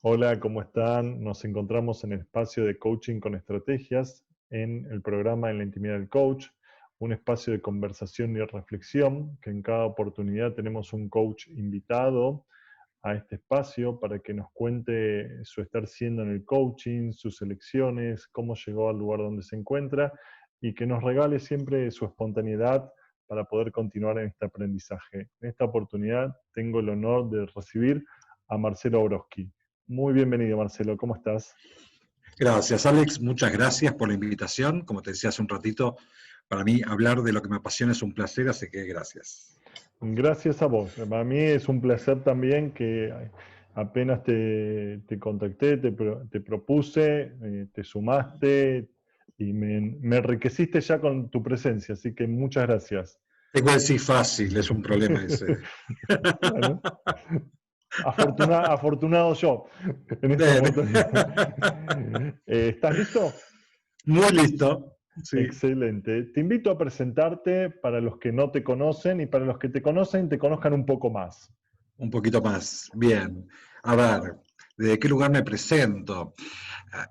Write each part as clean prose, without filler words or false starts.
Hola, ¿cómo están? Nos encontramos en el espacio de coaching con estrategias en el programa En la intimidad del coach, un espacio de conversación y reflexión, que en cada oportunidad tenemos un coach invitado a este espacio para que nos cuente su estar siendo en el coaching, sus elecciones, cómo llegó al lugar donde se encuentra y que nos regale siempre su espontaneidad para poder continuar en este aprendizaje. En esta oportunidad tengo el honor de recibir a Marcelo Broski. Muy bienvenido, Marcelo, ¿cómo estás? Gracias, Alex. Muchas gracias por la invitación. Como te decía hace un ratito, para mí hablar de lo que me apasiona es un placer, así que gracias. Gracias a vos. Para mí es un placer también que apenas te contacté, te propuse, te sumaste y me enriqueciste ya con tu presencia, así que muchas gracias. Tengo que decir fácil, es un problema ese. Bueno, afortunado yo en esta Bien. oportunidad. ¿Estás listo? Muy listo. Sí, Excelente. Te invito a presentarte para los que no te conocen y para los que te conocen, te conozcan un poco más. un poquito más. Bien. A ver, ¿de qué lugar me presento?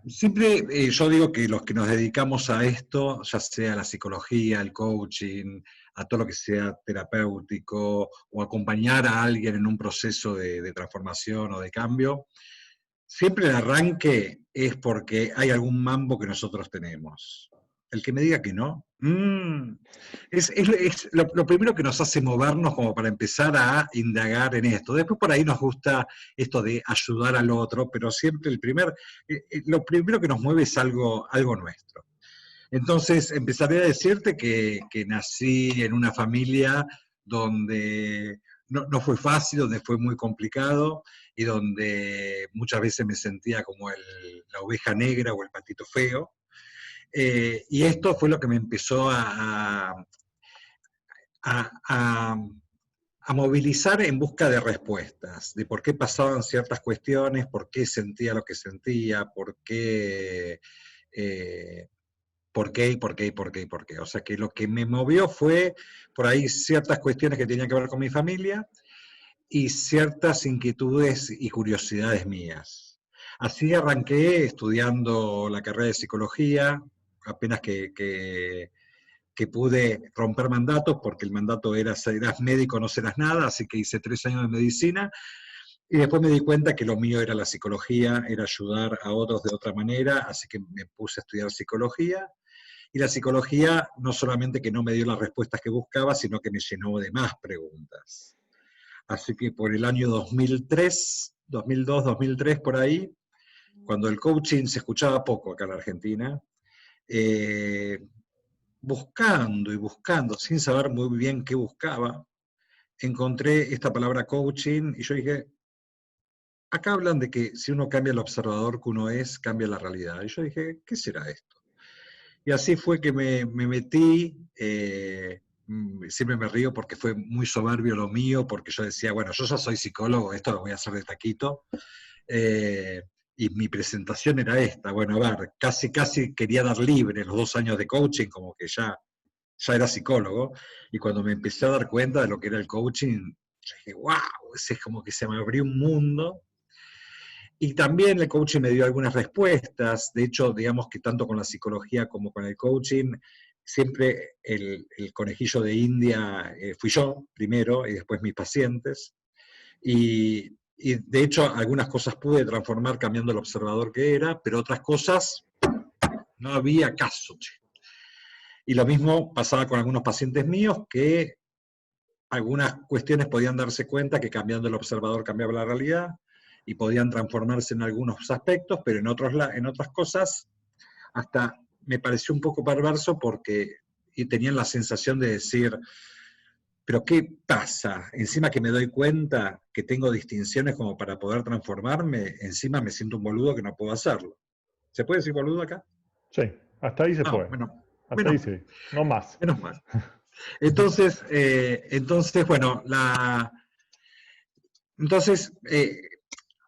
Siempre yo digo que los que nos dedicamos a esto, ya sea la psicología, el coaching, a todo lo que sea terapéutico o acompañar a alguien en un proceso de transformación o de cambio, siempre el arranque es porque hay algún mambo que nosotros tenemos. El que me diga que no, es lo primero que nos hace movernos como para empezar a indagar en esto. Después por ahí nos gusta esto de ayudar al otro, pero siempre lo primero que nos mueve es algo nuestro. Entonces empezaré a decirte que nací en una familia donde no fue fácil, donde fue muy complicado y donde muchas veces me sentía como la oveja negra o el patito feo. Y esto fue lo que me empezó a, a, a movilizar en busca de respuestas, de por qué pasaban ciertas cuestiones, por qué sentía lo que sentía, eh, por qué y por qué y por qué y por qué. O sea que lo que me movió fue por ahí ciertas cuestiones que tenían que ver con mi familia y ciertas inquietudes y curiosidades mías. Así arranqué estudiando la carrera de psicología, apenas que pude romper mandatos, porque el mandato era, serás médico, no serás nada, así que hice 3 años de medicina, y después me di cuenta que lo mío era la psicología, era ayudar a otros de otra manera, así que me puse a estudiar psicología, y la psicología no solamente que no me dio las respuestas que buscaba, sino que me llenó de más preguntas. Así que por el año 2003, 2002, 2003, por ahí, cuando el coaching se escuchaba poco acá en la Argentina, eh, buscando y buscando, sin saber muy bien qué buscaba, encontré esta palabra coaching y yo dije, acá hablan de que si uno cambia el observador que uno es, cambia la realidad. Y yo dije, ¿qué será esto? Y así fue que me metí, siempre me río porque fue muy soberbio lo mío, porque yo decía, bueno, yo ya soy psicólogo, esto lo voy a hacer de taquito. Eh, y mi presentación era esta, bueno, a ver, casi quería dar libre los 2 años de coaching, como que ya era psicólogo, y cuando me empecé a dar cuenta de lo que era el coaching, dije, wow, es como que se me abrió un mundo. Y también el coaching me dio algunas respuestas, de hecho, digamos que tanto con la psicología como con el coaching, siempre el conejillo de India fui yo primero y después mis pacientes. Y de hecho algunas cosas pude transformar cambiando el observador que era, pero otras cosas no había caso. Y lo mismo pasaba con algunos pacientes míos que algunas cuestiones podían darse cuenta que cambiando el observador cambiaba la realidad y podían transformarse en algunos aspectos, pero en otras cosas hasta me pareció un poco perverso porque y tenían la sensación de decir, pero ¿qué pasa? Encima que me doy cuenta que tengo distinciones como para poder transformarme, encima me siento un boludo que no puedo hacerlo. ¿Se puede decir boludo acá? Sí, hasta ahí se Ah, puede. bueno, Hasta ahí menos, sí, no más. menos mal. Entonces bueno, entonces,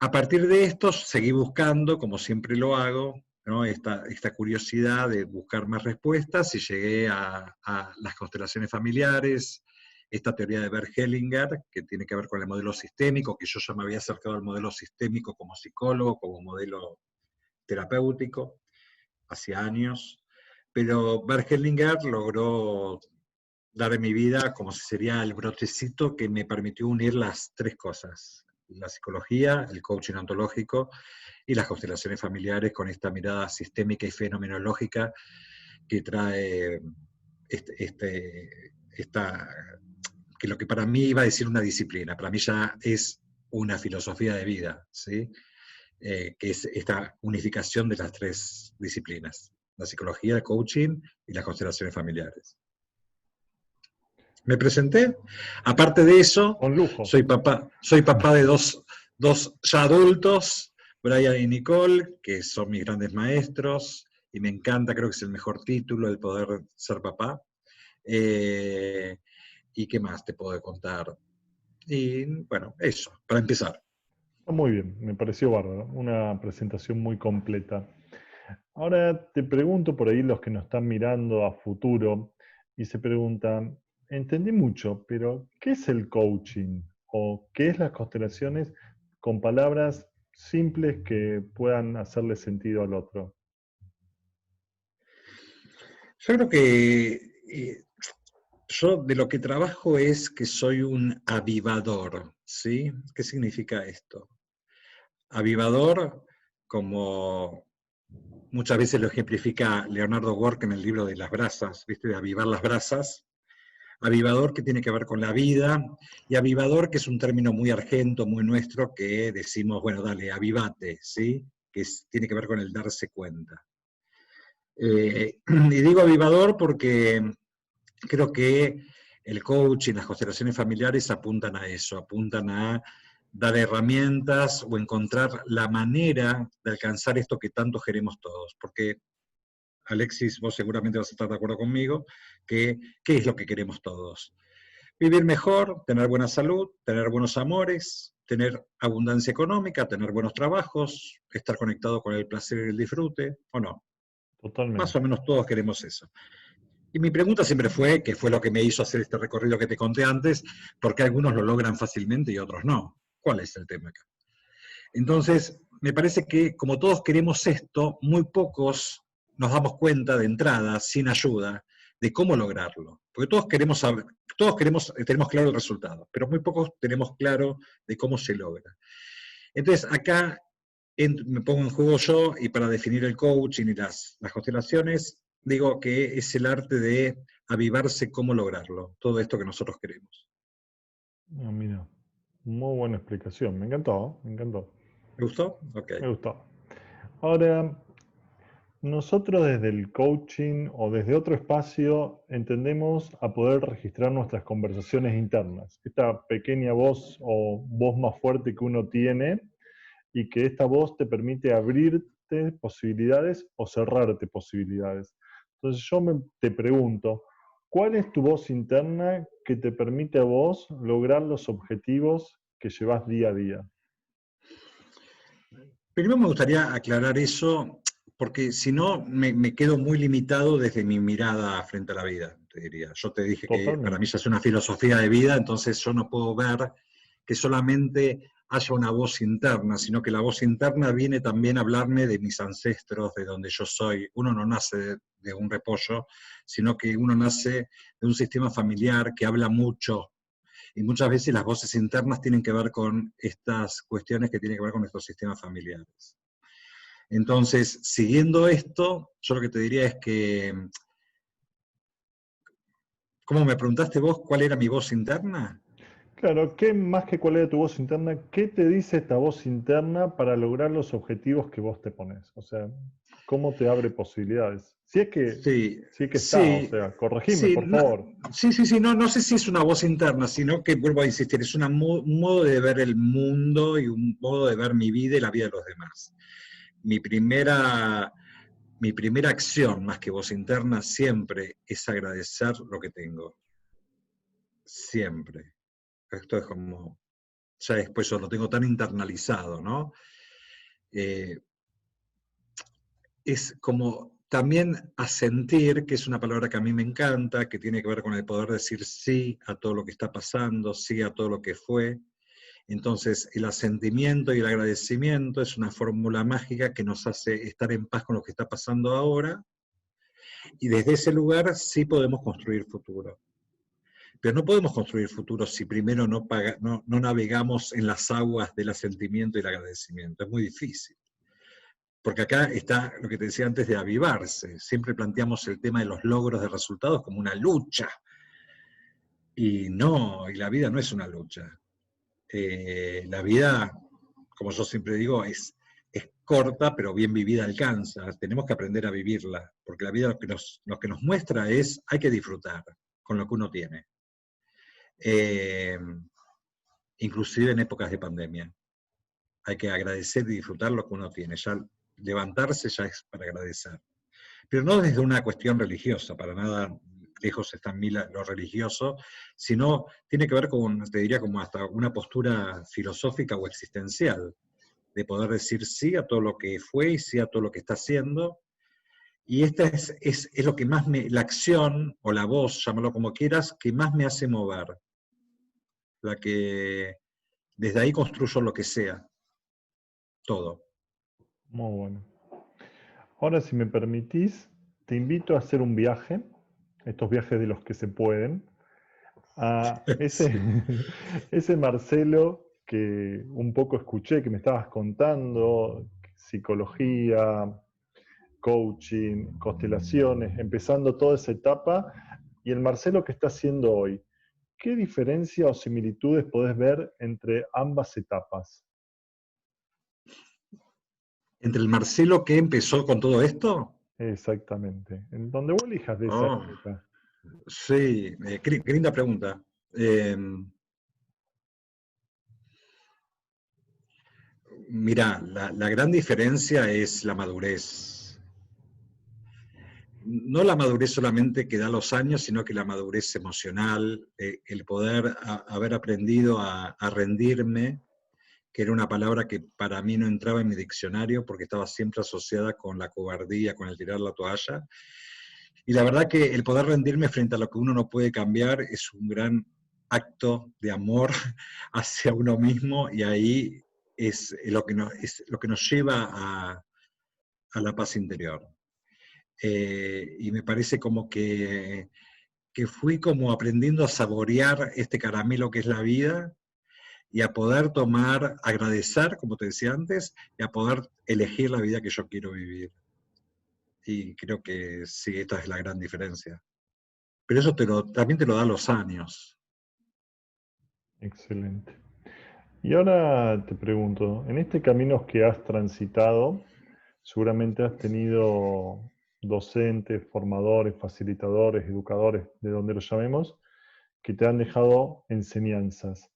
a partir de esto seguí buscando, como siempre lo hago, ¿no? Esta curiosidad de buscar más respuestas y llegué a las constelaciones familiares, esta teoría de Bert Hellinger, que tiene que ver con el modelo sistémico, que yo ya me había acercado al modelo sistémico como psicólogo, como modelo terapéutico, hace años, pero Bert Hellinger logró dar en mi vida como si sería el brotecito que me permitió unir las tres cosas: la psicología, el coaching ontológico y las constelaciones familiares, con esta mirada sistémica y fenomenológica que trae esta, que lo que para mí iba a decir una disciplina, para mí ya es una filosofía de vida, ¿sí? Que es esta unificación de las tres disciplinas: la psicología, el coaching y las constelaciones familiares. Me presenté. Aparte de eso, Con lujo. soy papá de dos ya adultos, Brian y Nicole, que son mis grandes maestros, y me encanta, creo que es el mejor título, el poder ser papá. ¿Y qué más te puedo contar? Y bueno, eso, para empezar. Está muy bien, me pareció bárbaro. Una presentación muy completa. Ahora te pregunto por ahí los que nos están mirando a futuro y se preguntan, entendí mucho, pero ¿qué es el coaching? ¿O qué es las constelaciones con palabras simples que puedan hacerle sentido al otro? Yo creo que yo de lo que trabajo es que soy un avivador, ¿sí? ¿Qué significa esto? Avivador, como muchas veces lo ejemplifica Leonardo Work en el libro de las brasas, ¿viste? De avivar las brasas. Avivador, que tiene que ver con la vida, y avivador, que es un término muy argento, muy nuestro, que decimos, bueno, dale, avivate, ¿sí? Que tiene que ver con el darse cuenta. Y digo avivador porque creo que el coaching, las constelaciones familiares apuntan a eso, apuntan a dar herramientas o encontrar la manera de alcanzar esto que tanto queremos todos. Porque, Alexis, vos seguramente vas a estar de acuerdo conmigo, que ¿qué es lo que queremos todos? Vivir mejor, tener buena salud, tener buenos amores, tener abundancia económica, tener buenos trabajos, estar conectado con el placer y el disfrute, ¿o no? Más o Totalmente. menos todos queremos eso. Y mi pregunta siempre fue, que fue lo que me hizo hacer este recorrido que te conté antes, ¿por qué algunos lo logran fácilmente y otros no? ¿Cuál es el tema acá? Entonces, me parece que como todos queremos esto, muy pocos nos damos cuenta de entrada, sin ayuda, de cómo lograrlo. Porque todos queremos saber, tenemos claro el resultado, pero muy pocos tenemos claro de cómo se logra. Entonces, acá me pongo en juego yo, y para definir el coaching y las constelaciones, digo que es el arte de avivarse cómo lograrlo, todo esto que nosotros queremos. Ah, mira, muy buena explicación. Me encantó, me encantó. ¿Te gustó? Ok. Me gustó. Ahora, nosotros desde el coaching o desde otro espacio entendemos a poder registrar nuestras conversaciones internas. Esta pequeña voz o voz más fuerte que uno tiene y que esta voz te permite abrirte posibilidades o cerrarte posibilidades. Entonces te pregunto, ¿cuál es tu voz interna que te permite a vos lograr los objetivos que llevas día a día? Primero me gustaría aclarar eso, porque si no me quedo muy limitado desde mi mirada frente a la vida, te diría. Yo te dije que para mí Totalmente. ya es una filosofía de vida, entonces yo no puedo ver que solamente haya una voz interna, sino que la voz interna viene también a hablarme de mis ancestros, de donde yo soy. Uno no nace de un repollo, sino que uno nace de un sistema familiar que habla mucho, y muchas veces las voces internas tienen que ver con estas cuestiones que tienen que ver con nuestros sistemas familiares. Entonces, siguiendo esto, yo lo que te diría es que, ¿cómo me preguntaste vos cuál era mi voz interna? Claro, ¿qué más que cuál era tu voz interna? ¿Qué te dice esta voz interna para lograr los objetivos que vos te pones? O sea, ¿cómo te abre posibilidades? Sí, Si es que está, o sí, sea, corregime, sí, por favor. sí, no sé si es una voz interna, sino que, vuelvo a insistir, es un modo de ver el mundo y un modo de ver mi vida y la vida de los demás. Mi primera, mi primera acción, más que voz interna, siempre es agradecer lo que tengo. Siempre. Esto es como, ya después yo lo tengo tan internalizado, ¿no? Eh, es como también a sentir, que es una palabra que a mí me encanta, que tiene que ver con el poder decir sí a todo lo que está pasando, sí a todo lo que fue. Entonces, el asentimiento y el agradecimiento es una fórmula mágica que nos hace estar en paz con lo que está pasando ahora, y desde ese lugar sí podemos construir futuro. Pero no podemos construir futuro si primero no navegamos en las aguas del asentimiento y el agradecimiento. Es muy difícil. Porque acá está lo que te decía antes de avivarse. Siempre planteamos el tema de los logros de resultados como una lucha. Y no, y la vida no es una lucha. La vida, como yo siempre digo, es corta, pero bien vivida alcanza. Tenemos que aprender a vivirla, porque la vida lo que nos muestra es, hay que disfrutar con lo que uno tiene. Inclusive en épocas de pandemia. Hay que agradecer y disfrutar lo que uno tiene. Ya levantarse ya es para agradecer. Pero no desde una cuestión religiosa, para nada lejos está en mí lo religioso, sino tiene que ver con, te diría, como hasta una postura filosófica o existencial, de poder decir sí a todo lo que fue y sí a todo lo que está haciendo. Y esta es lo que más la acción o la voz, llámalo como quieras, que más me hace mover. La que desde ahí construyo lo que sea, todo. Muy bueno. Ahora, si me permitís, te invito a hacer un viaje, estos viajes de los que se pueden, a ese, Sí. ese Marcelo que un poco escuché, que me estabas contando, psicología, coaching, constelaciones, empezando toda esa etapa, y el Marcelo que está haciendo hoy. ¿Qué diferencia o similitudes podés ver entre ambas etapas? Entre el Marcelo que empezó con todo esto, Exactamente. En donde vos elijas de esa oh, época. sí, qué linda pregunta. Mira, la gran diferencia es la madurez. No la madurez solamente que da los años, sino que la madurez emocional, el poder haber aprendido a rendirme, que era una palabra que para mí no entraba en mi diccionario porque estaba siempre asociada con la cobardía, con el tirar la toalla. Y la verdad que el poder rendirme frente a lo que uno no puede cambiar es un gran acto de amor hacia uno mismo, y ahí es lo que nos lleva a la paz interior. Y me parece como que fui como aprendiendo a saborear este caramelo que es la vida, y a poder tomar, agradecer, como te decía antes, y a poder elegir la vida que yo quiero vivir. Y creo que sí, esta es la gran diferencia. Pero eso también te lo da los años. Excelente. Y ahora te pregunto, en este camino que has transitado, seguramente has tenido docentes, formadores, facilitadores, educadores, de donde lo llamemos, que te han dejado enseñanzas.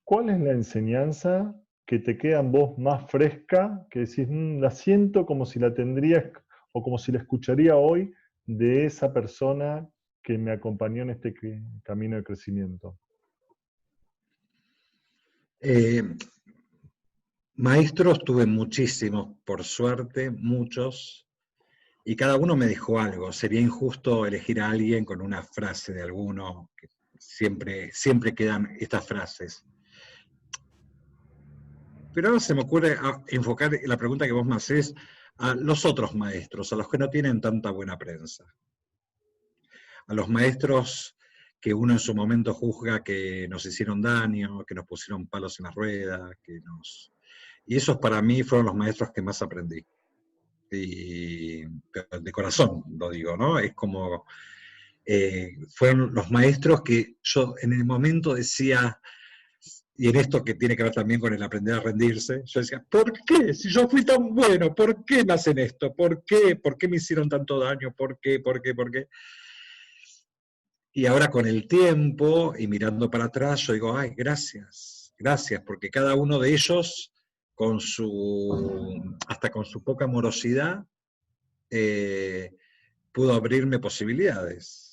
¿Cuál es la enseñanza que te queda en vos más fresca, que decís, la siento como si la tendrías o como si la escucharía hoy de esa persona que me acompañó en este camino de crecimiento? Eh, Maestros tuve muchísimos, por suerte, muchos, y cada uno me dejó algo. Sería injusto elegir a alguien con una frase de alguno, que siempre quedan estas frases. Pero ahora se me ocurre enfocar la pregunta que vos me hacés a los otros maestros, a los que no tienen tanta buena prensa. A los maestros que uno en su momento juzga que nos hicieron daño, que nos pusieron palos en la rueda, Y esos para mí fueron los maestros que más aprendí. Y de corazón lo digo, ¿no? Es como, fueron los maestros que yo en el momento decía, y en esto que tiene que ver también con el aprender a rendirse, yo decía, ¿por qué? Si yo fui tan bueno, ¿por qué me hacen esto? ¿Por qué? ¿Por qué me hicieron tanto daño? ¿Por qué? ¿Por qué? ¿Por qué? Y ahora con el tiempo y mirando para atrás, yo digo, ay, gracias, gracias, porque cada uno de ellos, hasta con su poca morosidad, pudo abrirme posibilidades.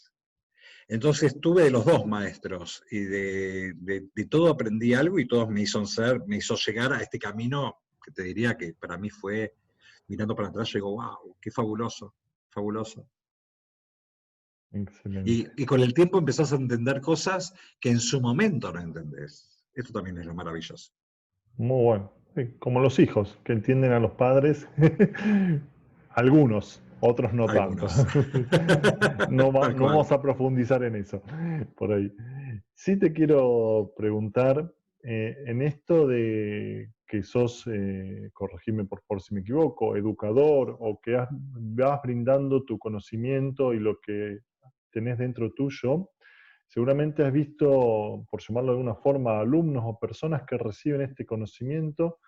Entonces tuve de los dos maestros, y de todo aprendí algo, y todos me hizo llegar a este camino que te diría que para mí fue, mirando para atrás, yo digo, wow, qué fabuloso, fabuloso. Excelente. Y con el tiempo empezás a entender cosas que en su momento no entendés. Esto también es lo maravilloso. Muy bueno. Sí, como los hijos, que entienden a los padres. Algunos, otros no tanto. Algunos. Tal No cual. vamos a profundizar en eso, por ahí. Sí te quiero preguntar, en esto de que sos, corregime por si me equivoco, educador o que vas brindando tu conocimiento y lo que tenés dentro tuyo, seguramente has visto, por llamarlo de alguna forma, alumnos o personas que reciben este conocimiento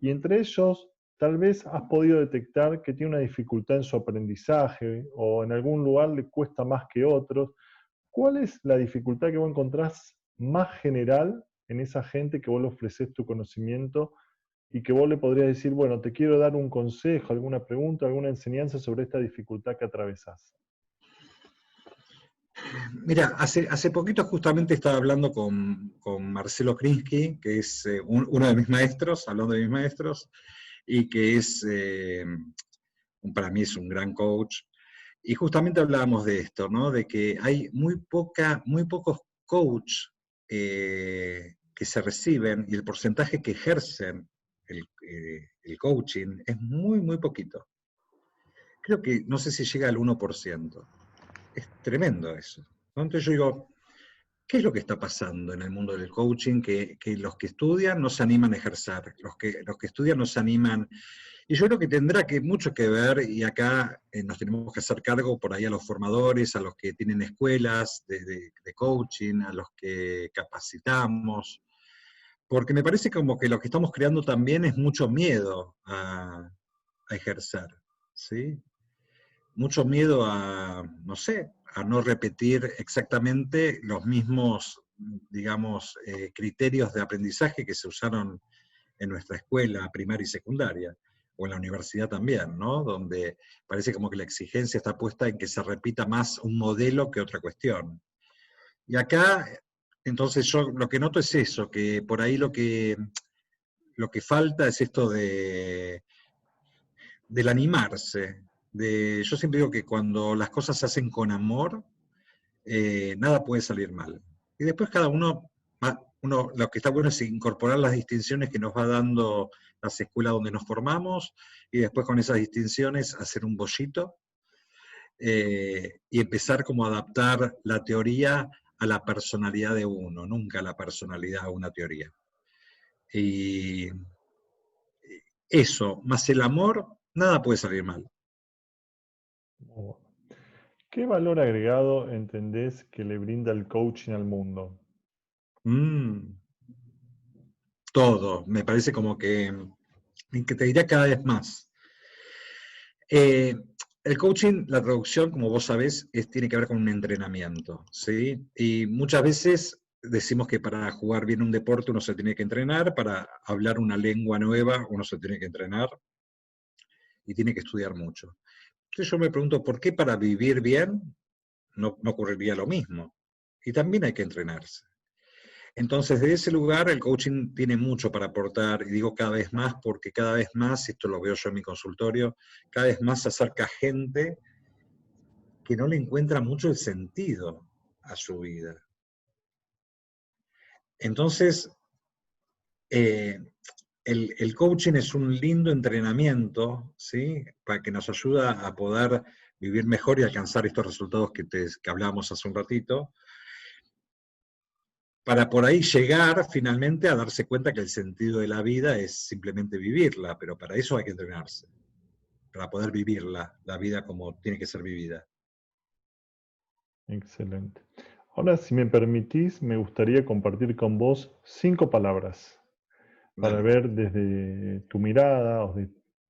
y entre ellos tal vez has podido detectar que tiene una dificultad en su aprendizaje o en algún lugar le cuesta más que otros. ¿Cuál es la dificultad que vos encontrás más general en esa gente que vos le ofreces tu conocimiento y que vos le podrías decir, bueno, te quiero dar un consejo, alguna pregunta, alguna enseñanza sobre esta dificultad que atravesás? Mira, hace poquito justamente estaba hablando con Marcelo Krinsky, que es uno de mis maestros, hablando de mis maestros, y que es, para mí es un gran coach. Y justamente hablábamos de esto, ¿no? De que hay muy pocos coach que se reciben y el porcentaje que ejercen el coaching es muy poquito. Creo que no sé si llega al 1%. Es tremendo eso, ¿no? Entonces yo digo, ¿qué es lo que está pasando en el mundo del coaching? Que los que estudian no se animan a ejercer, los que estudian no se animan. Y yo creo que tendrá mucho que ver, y acá nos tenemos que hacer cargo por ahí a los formadores, a los que tienen escuelas de coaching, a los que capacitamos, porque me parece como que lo que estamos creando también es mucho miedo a ejercer, ¿sí? Mucho miedo a, no sé, a no repetir exactamente los mismos, digamos, criterios de aprendizaje que se usaron en nuestra escuela primaria y secundaria, o en la universidad también, ¿no? Donde parece como que la exigencia está puesta en que se repita más un modelo que otra cuestión. Y acá, entonces yo lo que noto es eso, que por ahí lo que falta es esto del animarse. Yo siempre digo que cuando las cosas se hacen con amor, nada puede salir mal. Y después cada uno, lo que está bueno es incorporar las distinciones que nos va dando las escuelas donde nos formamos, y después con esas distinciones hacer un bollito, y empezar como a adaptar la teoría a la personalidad de uno, nunca la personalidad a una teoría. Y eso, más el amor, nada puede salir mal. Oh. ¿Qué valor agregado entendés que le brinda el coaching al mundo? Mm, todo, me parece como que te diría cada vez más. Eh, el coaching, la traducción, como vos sabés, tiene que ver con un entrenamiento, ¿sí? Y muchas veces decimos que para jugar bien un deporte uno se tiene que entrenar, para hablar una lengua nueva uno se tiene que entrenar y tiene que estudiar mucho. Entonces yo me pregunto, ¿por qué para vivir bien no ocurriría lo mismo? Y también hay que entrenarse. Entonces, de ese lugar, el coaching tiene mucho para aportar, y digo cada vez más porque cada vez más, esto lo veo yo en mi consultorio, cada vez más se acerca gente que no le encuentra mucho el sentido a su vida. Entonces, eh, el coaching es un lindo entrenamiento, ¿sí? Para que nos ayuda a poder vivir mejor y alcanzar estos resultados que hablábamos hace un ratito, para por ahí llegar finalmente a darse cuenta que el sentido de la vida es simplemente vivirla, pero para eso hay que entrenarse, para poder vivirla, la vida como tiene que ser vivida. Excelente. Ahora, si me permitís, me gustaría compartir con vos 5 palabras para Dale. ver desde tu mirada o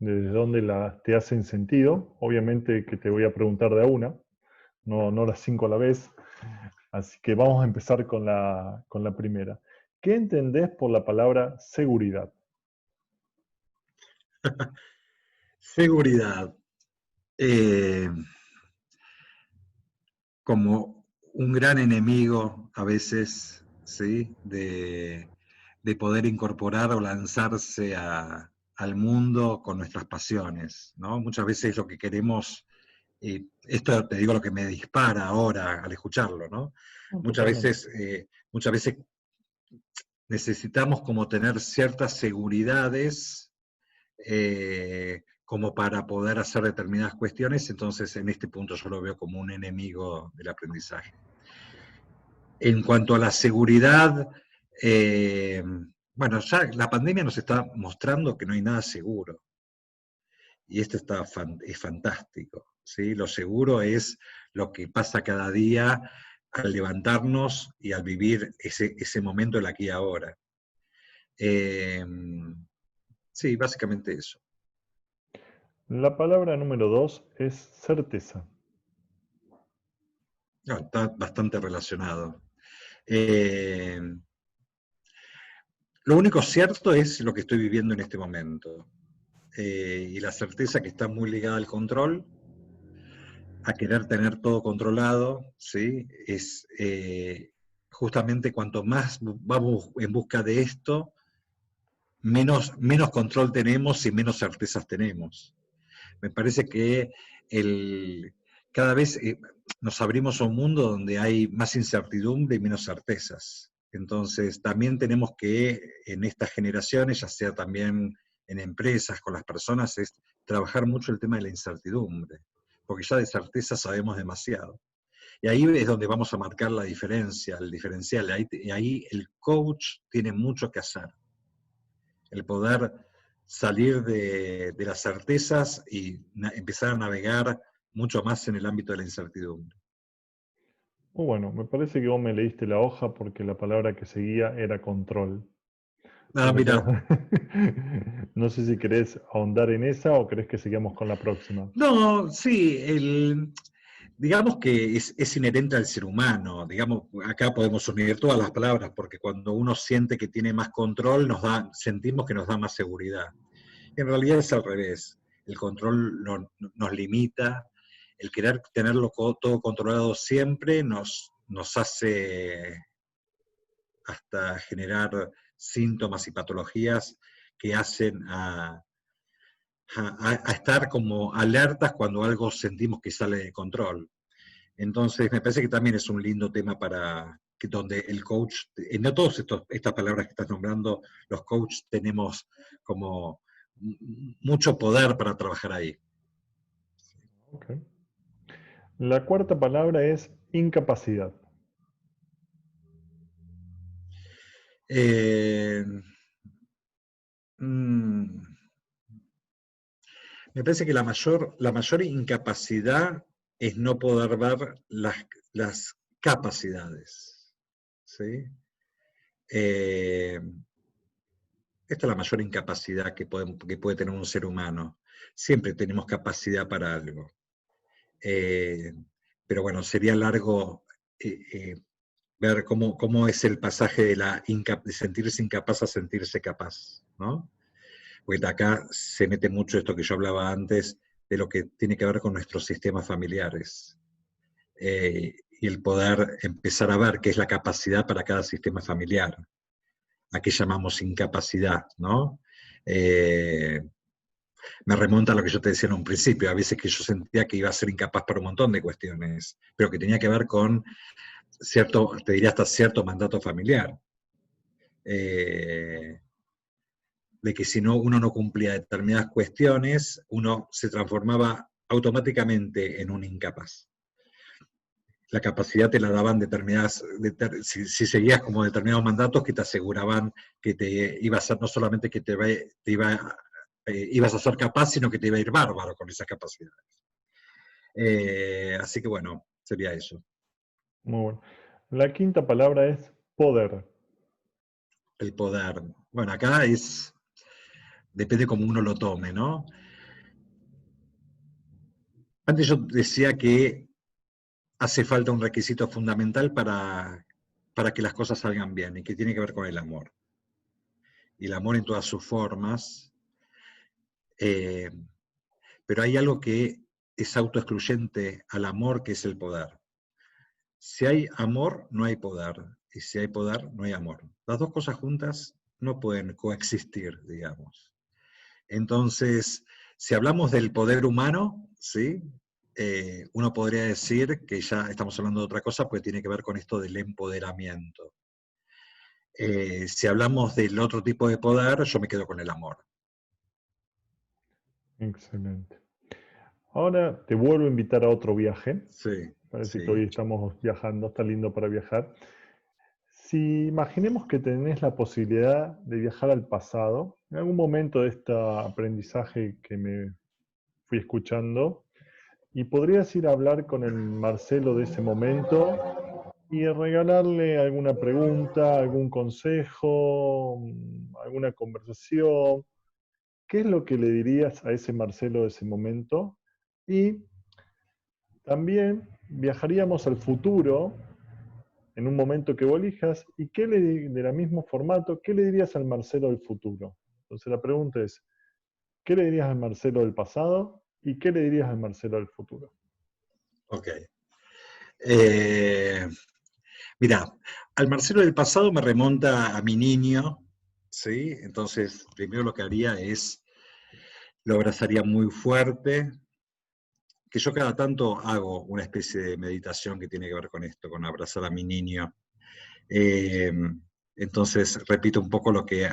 desde dónde te hacen sentido. Obviamente que te voy a preguntar de a una, no las 5 a la vez. Así que vamos a empezar con la primera. ¿Qué entendés por la palabra seguridad? Seguridad. Eh, como un gran enemigo a veces, ¿sí? De poder incorporar o lanzarse al mundo con nuestras pasiones, ¿no? Muchas veces lo que queremos Y esto te digo lo que me dispara ahora al escucharlo, ¿no? No, Muchas totalmente. veces, muchas veces necesitamos como tener ciertas seguridades como para poder hacer determinadas cuestiones, entonces en este punto yo lo veo como un enemigo del aprendizaje. En cuanto a la seguridad, eh, bueno, ya la pandemia nos está mostrando que no hay nada seguro. Y esto es fantástico. ¿Sí? Lo seguro es lo que pasa cada día al levantarnos y al vivir ese momento, el aquí y ahora. Eh, sí, básicamente eso. La palabra número 2 es certeza. No, está bastante relacionado. Eh, lo único cierto es lo que estoy viviendo en este momento. Y la certeza que está muy ligada al control, a querer tener todo controlado, ¿sí? Es justamente cuanto más vamos en busca de esto, menos control tenemos y menos certezas tenemos. Me parece que cada vez nos abrimos a un mundo donde hay más incertidumbre y menos certezas. Entonces, también tenemos que, en estas generaciones, ya sea también en empresas, con las personas, es trabajar mucho el tema de la incertidumbre, porque ya de certeza sabemos demasiado. Y ahí es donde vamos a marcar la diferencia, el diferencial. Ahí el coach tiene mucho que hacer. El poder salir de las certezas y empezar a navegar mucho más en el ámbito de la incertidumbre. Muy bueno, me parece que vos me leíste la hoja porque la palabra que seguía era control. Ah, Porque mira. no sé si querés ahondar en esa o querés que sigamos con la próxima. No, sí, digamos que es inherente al ser humano. Digamos, acá podemos unir todas las palabras, porque cuando uno siente que tiene más control, sentimos que nos da más seguridad. En realidad es al revés. El control nos limita, el querer tenerlo todo controlado siempre nos hace hasta generar síntomas y patologías que hacen a estar como alertas cuando algo sentimos que sale de control. Entonces, me parece que también es un lindo tema para que donde el coach, no todas estas palabras que estás nombrando, los coaches tenemos como mucho poder para trabajar ahí. Ok. La cuarta palabra es incapacidad. Eh, mm, me parece que la mayor incapacidad es no poder ver las capacidades. ¿Sí? Eh, Esta es la mayor incapacidad que puede tener un ser humano. Siempre tenemos capacidad para algo. Eh, pero bueno, sería largo eh, eh, ver cómo es el pasaje de sentirse incapaz a sentirse capaz, ¿no? Porque acá se mete mucho esto que yo hablaba antes de lo que tiene que ver con nuestros sistemas familiares. Y el poder empezar a ver qué es la capacidad para cada sistema familiar. ¿A qué llamamos incapacidad? ¿No? Eh, Me remonta a lo que yo te decía en un principio, a veces que yo sentía que iba a ser incapaz para un montón de cuestiones, pero que tenía que ver con cierto, te diría hasta cierto mandato familiar. Eh, de que si no, uno no cumplía determinadas cuestiones, uno se transformaba automáticamente en un incapaz. La capacidad te la daban si seguías como determinados mandatos que te aseguraban que te iba a ser, no solamente que ibas a ser capaz, sino que te iba a ir bárbaro con esas capacidades. Así que bueno, sería eso. Muy bueno. La quinta palabra es poder. El poder. Bueno, acá depende cómo uno lo tome, ¿no? Antes yo decía que hace falta un requisito fundamental para que las cosas salgan bien y que tiene que ver con el amor. Y el amor en todas sus formas. eh, pero hay algo que es autoexcluyente al amor, que es el poder. Si hay amor, no hay poder. Y si hay poder, no hay amor. Las dos cosas juntas no pueden coexistir, digamos. Entonces, si hablamos del poder humano, ¿sí? uno podría decir que ya estamos hablando de otra cosa, porque tiene que ver con esto del empoderamiento. Si hablamos del otro tipo de poder, yo me quedo con el amor. Excelente. Ahora te vuelvo a invitar a otro viaje. Sí, Parece que sí. hoy estamos viajando, está lindo para viajar. Si imaginemos que tenés la posibilidad de viajar al pasado, en algún momento de este aprendizaje que me fui escuchando, y podrías ir a hablar con el Marcelo de ese momento y regalarle alguna pregunta, algún consejo, alguna conversación. ¿Qué es lo que le dirías a ese Marcelo de ese momento? Y también viajaríamos al futuro en un momento que vos elijas, y de la mismo formato, ¿qué le dirías al Marcelo del futuro? Entonces la pregunta es, ¿qué le dirías al Marcelo del pasado y qué le dirías al Marcelo del futuro? Ok. Eh, Mira, al Marcelo del pasado me remonta a mi niño, ¿sí? Entonces, primero lo que haría es, lo abrazaría muy fuerte, que yo cada tanto hago una especie de meditación que tiene que ver con esto, con abrazar a mi niño. Eh, entonces, repito un poco lo que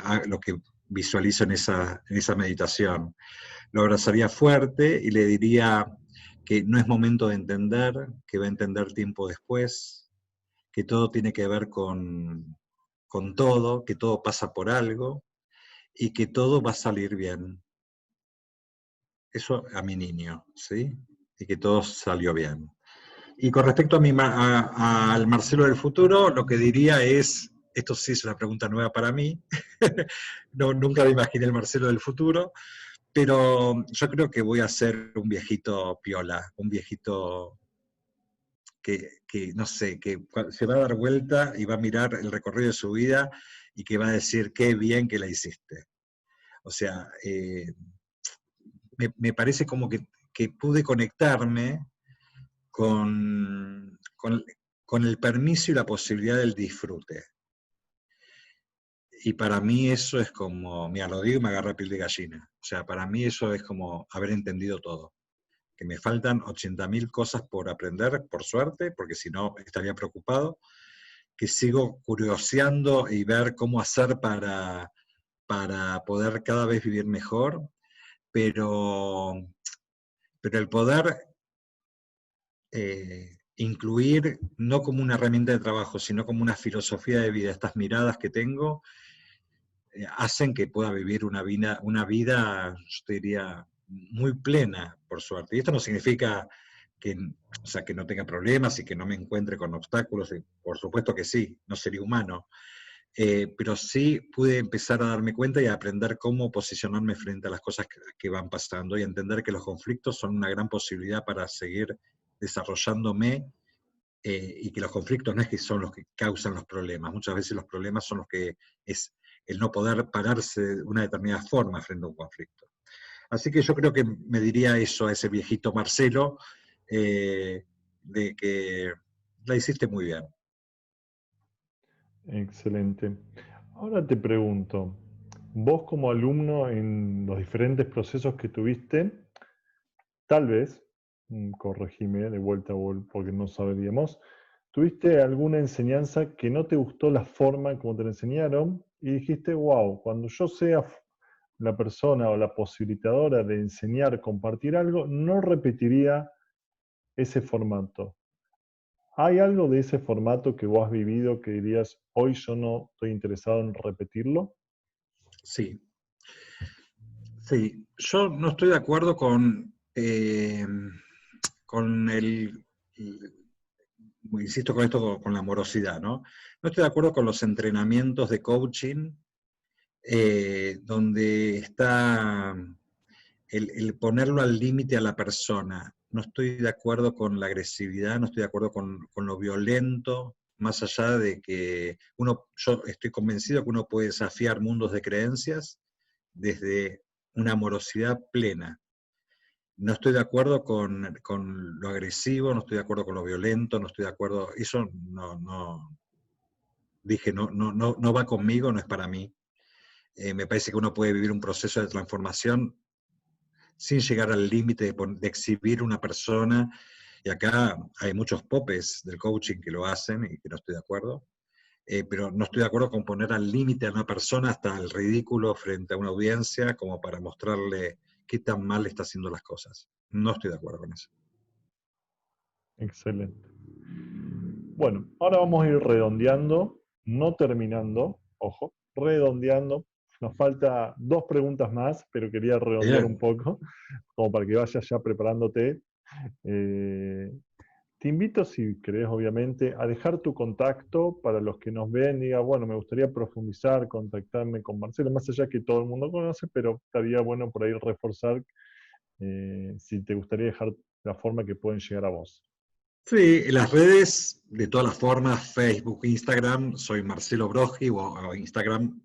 visualizo en esa meditación. Lo abrazaría fuerte y le diría que no es momento de entender, que va a entender tiempo después, que todo tiene que ver con todo, que todo pasa por algo y que todo va a salir bien. Eso a mi niño, ¿sí? Y que todo salió bien. Y con respecto al Marcelo del futuro, lo que diría es, esto sí es una pregunta nueva para mí, no, nunca me imaginé el Marcelo del futuro, pero yo creo que voy a ser un viejito piola, un viejito que no sé, que se va a dar vuelta y va a mirar el recorrido de su vida y que va a decir qué bien que la hiciste. O sea, me parece como que pude conectarme con el permiso y la posibilidad del disfrute. Y para mí eso es como, mira, lo digo y me agarra piel de gallina. O sea, para mí eso es como haber entendido todo. Que me faltan 80.000 cosas por aprender, por suerte, porque si no estaría preocupado. Que sigo curioseando y ver cómo hacer para poder cada vez vivir mejor, pero, pero el poder incluir, no como una herramienta de trabajo, sino como una filosofía de vida, estas miradas que tengo, hacen que pueda vivir una vida, yo te diría, muy plena, por suerte. Y esto no significa que, o sea, que no tenga problemas y que no me encuentre con obstáculos, por supuesto que sí, no sería humano, pero sí pude empezar a darme cuenta y a aprender cómo posicionarme frente a las cosas que van pasando y entender que los conflictos son una gran posibilidad para seguir desarrollándome, y que los conflictos no es que son los que causan los problemas, muchas veces los problemas son los que es el no poder pararse de una determinada forma frente a un conflicto. Así que yo creo que me diría eso a ese viejito Marcelo, de que la hiciste muy bien. Excelente. Ahora te pregunto, vos como alumno en los diferentes procesos que tuviste, tal vez, corregime de vuelta porque no sabríamos, tuviste alguna enseñanza que no te gustó la forma como te la enseñaron y dijiste, wow, cuando yo sea la persona o la posibilitadora de enseñar, compartir algo, no repetiría ese formato. ¿Hay algo de ese formato que vos has vivido que dirías, hoy yo no estoy interesado en repetirlo? Sí, sí. Yo no estoy de acuerdo con insisto con esto, con la morosidad, ¿no? No estoy de acuerdo con los entrenamientos de coaching, donde está el ponerlo al límite a la persona. No estoy de acuerdo con la agresividad, no estoy de acuerdo con lo violento, más allá de que yo estoy convencido que uno puede desafiar mundos de creencias desde una amorosidad plena. No estoy de acuerdo con lo agresivo, no estoy de acuerdo con lo violento, no estoy de acuerdo, eso dije, no va conmigo, no es para mí. Me parece que uno puede vivir un proceso de transformación sin llegar al límite de exhibir una persona. Y acá hay muchos popes del coaching que lo hacen y que no estoy de acuerdo. Pero no estoy de acuerdo con poner al límite a una persona hasta el ridículo frente a una audiencia como para mostrarle qué tan mal está haciendo las cosas. No estoy de acuerdo con eso. Excelente. Bueno, ahora vamos a ir redondeando, no terminando, ojo, redondeando. Nos falta 2 preguntas más, pero quería redondear un Bien. poco, como para que vayas ya preparándote. Eh, Te invito, si querés, obviamente, a dejar tu contacto para los que nos ven y digan, bueno, me gustaría profundizar, contactarme con Marcelo, más allá que todo el mundo conoce, pero estaría bueno por ahí reforzar si te gustaría dejar la forma que pueden llegar a vos. Sí, en las redes, de todas las formas, Facebook, Instagram, soy Marcelo Broski, o Instagram,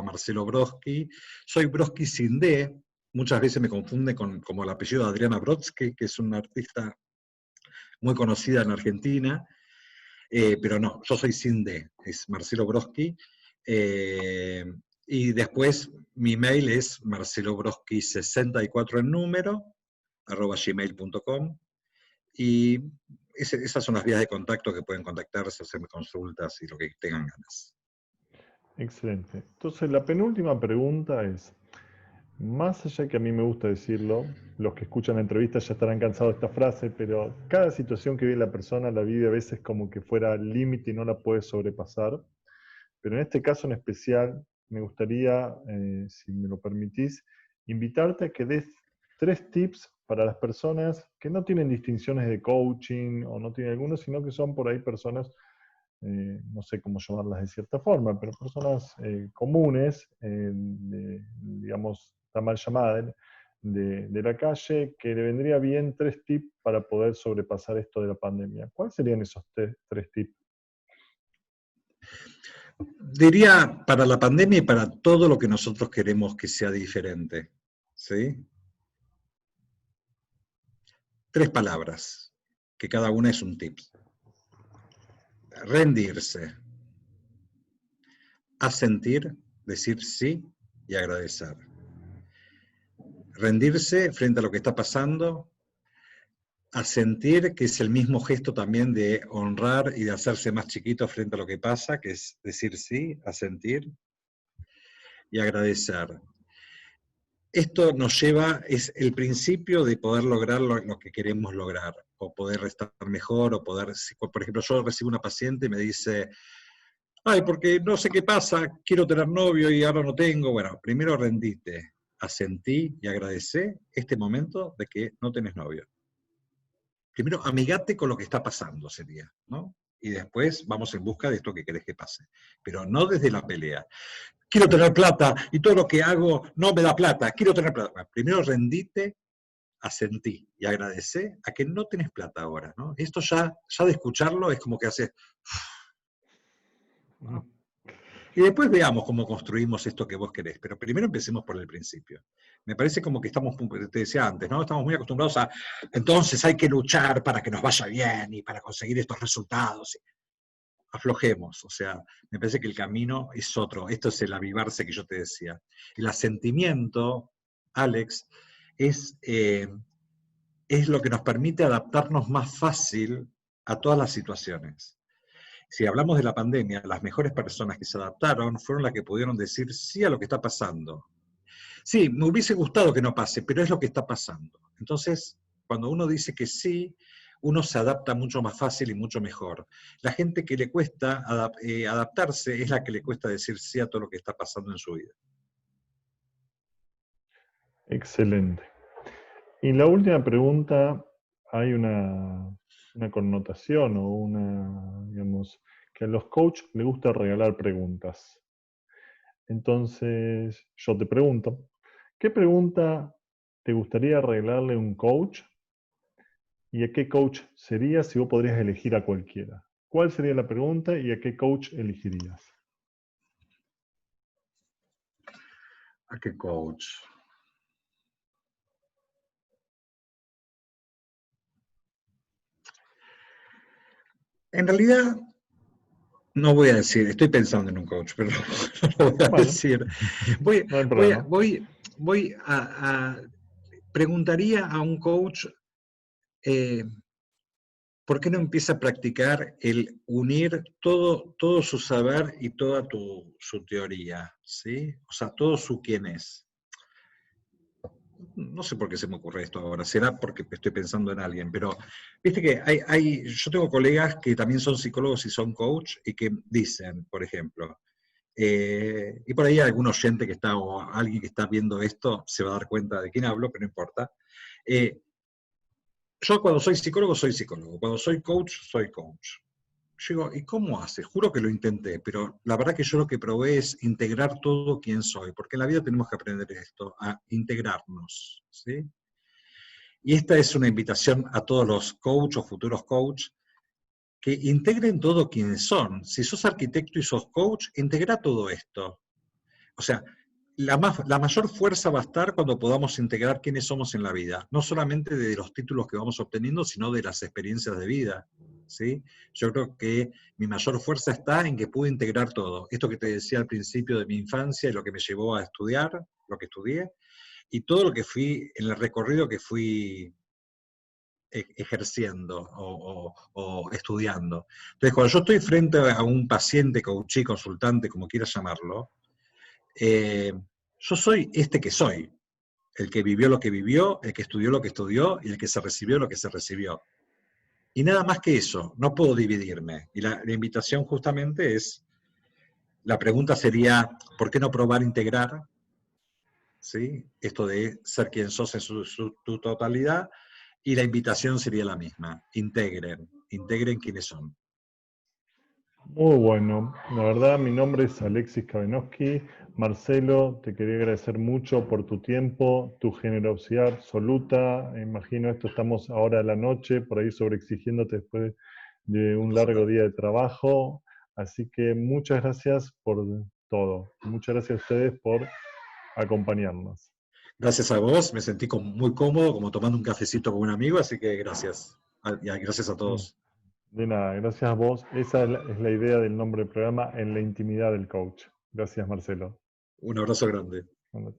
@Marcelo Broski. Soy Broski sin D, muchas veces me confunde como el apellido de Adriana Brodsky, que es una artista muy conocida en Argentina, pero no, yo soy sin D, es Marcelo Broski. Y después mi mail es marcelobroski64 en número, @gmail.com. Y esas son las vías de contacto que pueden contactarse, hacerme consultas y lo que tengan ganas. Excelente. Entonces, la penúltima pregunta es, más allá que a mí me gusta decirlo, los que escuchan la entrevista ya estarán cansados de esta frase, pero cada situación que vive la persona la vive a veces como que fuera límite y no la puede sobrepasar. Pero en este caso en especial, me gustaría, si me lo permitís, invitarte a que des 3 tips para las personas que no tienen distinciones de coaching o no tienen algunos, sino que son por ahí personas, no sé cómo llamarlas de cierta forma, pero personas comunes, digamos, está mal llamada, de la calle, que le vendría bien 3 tips para poder sobrepasar esto de la pandemia. ¿Cuáles serían esos 3 tips? Diría para la pandemia y para todo lo que nosotros queremos que sea diferente. ¿Sí? 3 palabras, que cada una es un tip. Rendirse, asentir, decir sí y agradecer. Rendirse frente a lo que está pasando, asentir, que es el mismo gesto también de honrar y de hacerse más chiquito frente a lo que pasa, que es decir sí, asentir y agradecer. Esto nos lleva, es el principio de poder lograr lo que queremos lograr, o poder estar mejor, o poder, por ejemplo, yo recibo una paciente y me dice, ay, porque no sé qué pasa, quiero tener novio y ahora no tengo. Bueno, primero rendite, asentí y agradecé este momento de que no tenés novio. Primero, amigate con lo que está pasando, sería, ¿no? Y después vamos en busca de esto que querés que pase. Pero no desde la pelea. Quiero tener plata y todo lo que hago no me da plata, quiero tener plata. Bueno, primero rendite, asentí y agradecé a que no tenés plata ahora, ¿no? Esto ya de escucharlo es como que hace... ¿no? Y después veamos cómo construimos esto que vos querés, pero primero empecemos por el principio. Me parece como que estamos, te decía antes, ¿no? Estamos muy acostumbrados a, entonces hay que luchar para que nos vaya bien y para conseguir estos resultados. Aflojemos, o sea, me parece que el camino es otro. Esto es el avivarse que yo te decía. El asentimiento, Alex, es lo que nos permite adaptarnos más fácil a todas las situaciones. Si hablamos de la pandemia, las mejores personas que se adaptaron fueron las que pudieron decir sí a lo que está pasando. Sí, me hubiese gustado que no pase, pero es lo que está pasando. Entonces, cuando uno dice que sí, uno se adapta mucho más fácil y mucho mejor. La gente que le cuesta adaptarse es la que le cuesta decir sí a todo lo que está pasando en su vida. Excelente. Y la última pregunta, hay una connotación o digamos, que a los coaches les gusta regalar preguntas. Entonces, yo te pregunto, ¿qué pregunta te gustaría regalarle a un coach? ¿Y a qué coach sería si vos podrías elegir a cualquiera? ¿Cuál sería la pregunta y a qué coach elegirías? ¿A qué coach? En realidad, no voy a decir, estoy pensando en un coach, pero no lo voy a Bueno, decir. no hay problema. Voy a preguntaría a un coach, ¿por qué no empieza a practicar el unir todo su saber y toda su teoría? ¿Sí? O sea, todo su quién es. No sé por qué se me ocurre esto ahora, será porque estoy pensando en alguien, pero viste que yo tengo colegas que también son psicólogos y son coach y que dicen, por ejemplo, y por ahí algún oyente que está o alguien que está viendo esto se va a dar cuenta de quién hablo, pero no importa. Yo cuando soy psicólogo, cuando soy coach. Yo digo, ¿y cómo hace? Juro que lo intenté, pero la verdad que yo lo que probé es integrar todo quien soy, porque en la vida tenemos que aprender esto, a integrarnos, ¿sí? Y esta es una invitación a todos los coach o futuros coach que integren todo quienes son. Si sos arquitecto y sos coach, integra todo esto. O sea, la mayor fuerza va a estar cuando podamos integrar quiénes somos en la vida, no solamente de los títulos que vamos obteniendo, sino de las experiencias de vida, ¿sí? Yo creo que mi mayor fuerza está en que pude integrar todo. Esto que te decía al principio de mi infancia y lo que me llevó a estudiar, lo que estudié, y todo lo que fui, en el recorrido que fui ejerciendo o estudiando. Entonces, cuando yo estoy frente a un paciente, coachí, consultante, como quieras llamarlo, yo soy este que soy, el que vivió lo que vivió, el que estudió lo que estudió y el que se recibió lo que se recibió. Y nada más que eso, no puedo dividirme. Y la invitación justamente es, la pregunta sería, ¿por qué no probar integrar? ¿Sí? Esto de ser quien sos en tu totalidad. Y la invitación sería la misma, integren quiénes son. Muy bueno. La verdad, mi nombre es Alexis Kabenowski. Marcelo, te quería agradecer mucho por tu tiempo, tu generosidad absoluta. Imagino esto, estamos ahora a la noche, por ahí sobreexigiéndote después de un largo día de trabajo. Así que muchas gracias por todo. Muchas gracias a ustedes por acompañarnos. Gracias a vos, me sentí muy cómodo, como tomando un cafecito con un amigo, así que gracias. Y gracias a todos. De nada, gracias a vos. Esa es la idea del nombre del programa, En la intimidad del coach. Gracias, Marcelo. Un abrazo grande. Bueno,